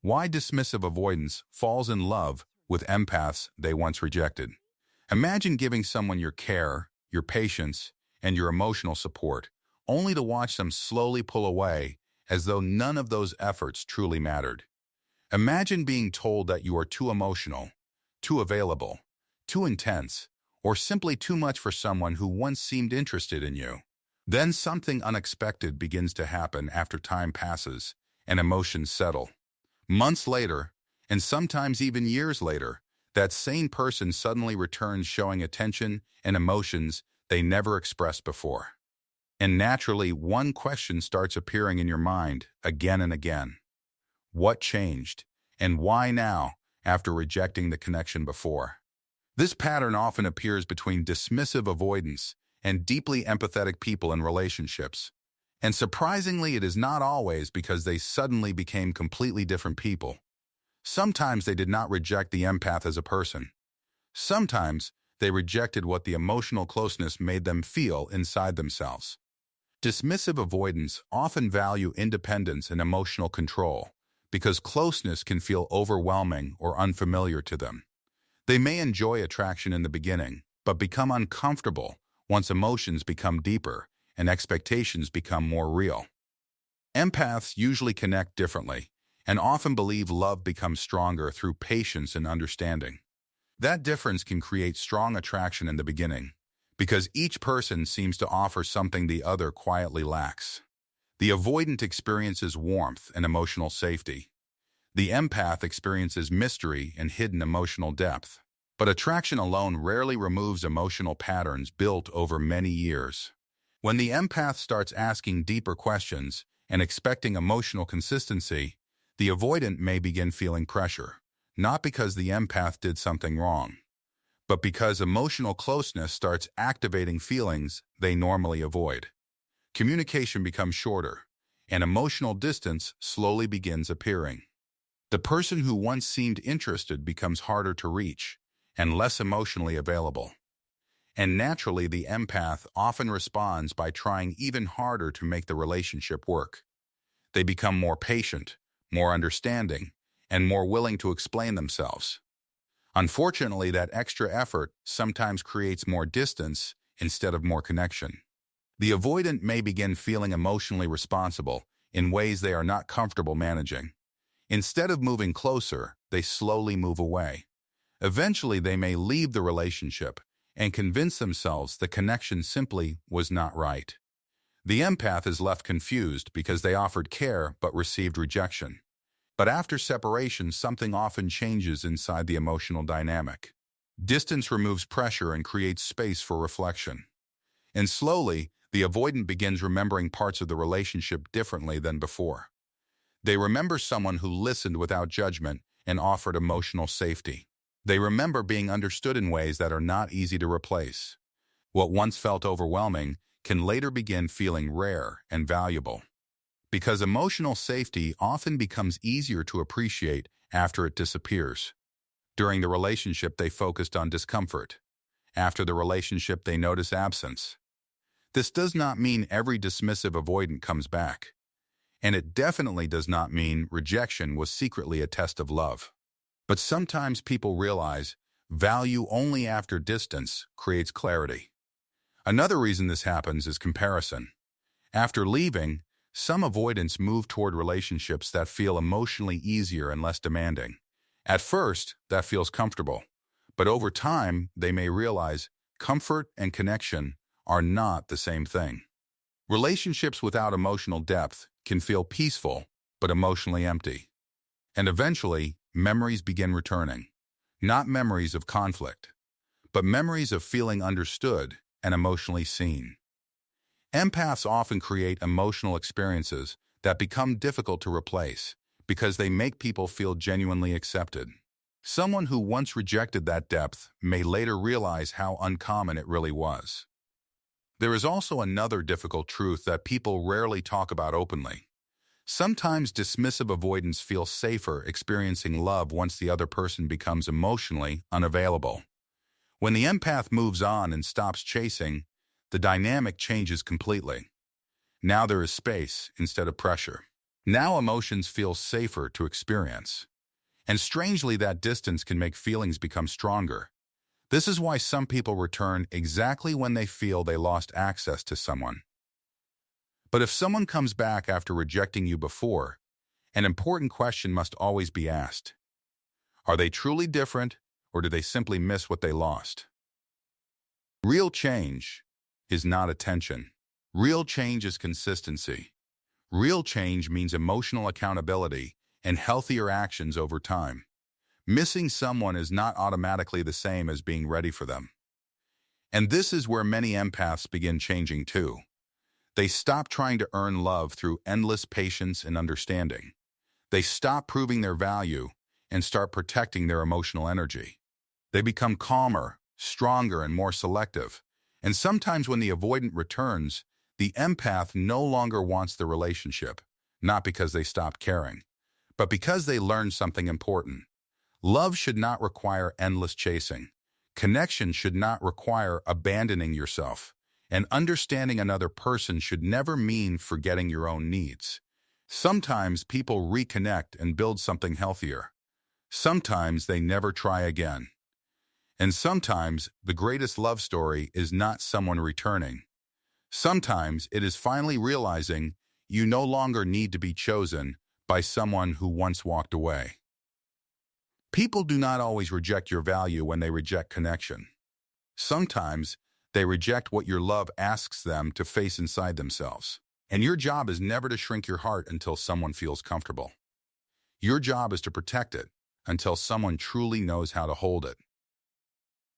Why dismissive avoidance falls in love with empaths they once rejected. Imagine giving someone your care, your patience, and your emotional support, only to watch them slowly pull away as though none of those efforts truly mattered. Imagine being told that you are too emotional, too available, too intense, or simply too much for someone who once seemed interested in you. Then something unexpected begins to happen after time passes and emotions settle. Months later, and sometimes even years later, that same person suddenly returns showing attention and emotions they never expressed before. And naturally, one question starts appearing in your mind again and again. What changed? And why now, after rejecting the connection before? This pattern often appears between dismissive avoidance and deeply empathetic people in relationships. And surprisingly, it is not always because they suddenly became completely different people. Sometimes they did not reject the empath as a person. Sometimes they rejected what the emotional closeness made them feel inside themselves. Dismissive avoidants often value independence and emotional control because closeness can feel overwhelming or unfamiliar to them. They may enjoy attraction in the beginning, but become uncomfortable once emotions become deeper and expectations become more real. Empaths usually connect differently and often believe love becomes stronger through patience and understanding. That difference can create strong attraction in the beginning because each person seems to offer something the other quietly lacks. The avoidant experiences warmth and emotional safety. The empath experiences mystery and hidden emotional depth. But attraction alone rarely removes emotional patterns built over many years. When the empath starts asking deeper questions and expecting emotional consistency, the avoidant may begin feeling pressure, not because the empath did something wrong, but because emotional closeness starts activating feelings they normally avoid. Communication becomes shorter, and emotional distance slowly begins appearing. The person who once seemed interested becomes harder to reach and less emotionally available. And naturally, the empath often responds by trying even harder to make the relationship work. They become more patient, more understanding, and more willing to explain themselves. Unfortunately, that extra effort sometimes creates more distance instead of more connection. The avoidant may begin feeling emotionally responsible in ways they are not comfortable managing. Instead of moving closer, they slowly move away. Eventually, they may leave the relationship and convince themselves the connection simply was not right. The empath is left confused because they offered care but received rejection. But after separation, something often changes inside the emotional dynamic. Distance removes pressure and creates space for reflection. And slowly, the avoidant begins remembering parts of the relationship differently than before. They remember someone who listened without judgment and offered emotional safety. They remember being understood in ways that are not easy to replace. What once felt overwhelming can later begin feeling rare and valuable. Because emotional safety often becomes easier to appreciate after it disappears. During the relationship, they focused on discomfort. After the relationship, they notice absence. This does not mean every dismissive avoidant comes back. And it definitely does not mean rejection was secretly a test of love. But sometimes people realize value only after distance creates clarity. Another reason this happens is comparison. After leaving, some avoidants move toward relationships that feel emotionally easier and less demanding. At first, that feels comfortable. But over time, they may realize comfort and connection are not the same thing. Relationships without emotional depth can feel peaceful, but emotionally empty. And eventually, memories begin returning. Not memories of conflict, but memories of feeling understood and emotionally seen. Empaths often create emotional experiences that become difficult to replace because they make people feel genuinely accepted. Someone who once rejected that depth may later realize how uncommon it really was. There is also another difficult truth that people rarely talk about openly. Sometimes dismissive avoidants feel safer experiencing love once the other person becomes emotionally unavailable. When the empath moves on and stops chasing, the dynamic changes completely. Now there is space instead of pressure. Now emotions feel safer to experience. And strangely, that distance can make feelings become stronger. This is why some people return exactly when they feel they lost access to someone. But if someone comes back after rejecting you before, an important question must always be asked. Are they truly different, or do they simply miss what they lost? Real change is not attention. Real change is consistency. Real change means emotional accountability and healthier actions over time. Missing someone is not automatically the same as being ready for them. And this is where many empaths begin changing too. They stop trying to earn love through endless patience and understanding. They stop proving their value and start protecting their emotional energy. They become calmer, stronger, and more selective. And sometimes when the avoidant returns, the empath no longer wants the relationship, not because they stopped caring, but because they learned something important. Love should not require endless chasing. Connection should not require abandoning yourself. And understanding another person should never mean forgetting your own needs. Sometimes people reconnect and build something healthier. Sometimes they never try again. And sometimes the greatest love story is not someone returning. Sometimes it is finally realizing you no longer need to be chosen by someone who once walked away. People do not always reject your value when they reject connection. Sometimes they reject what your love asks them to face inside themselves. And your job is never to shrink your heart until someone feels comfortable. Your job is to protect it until someone truly knows how to hold it.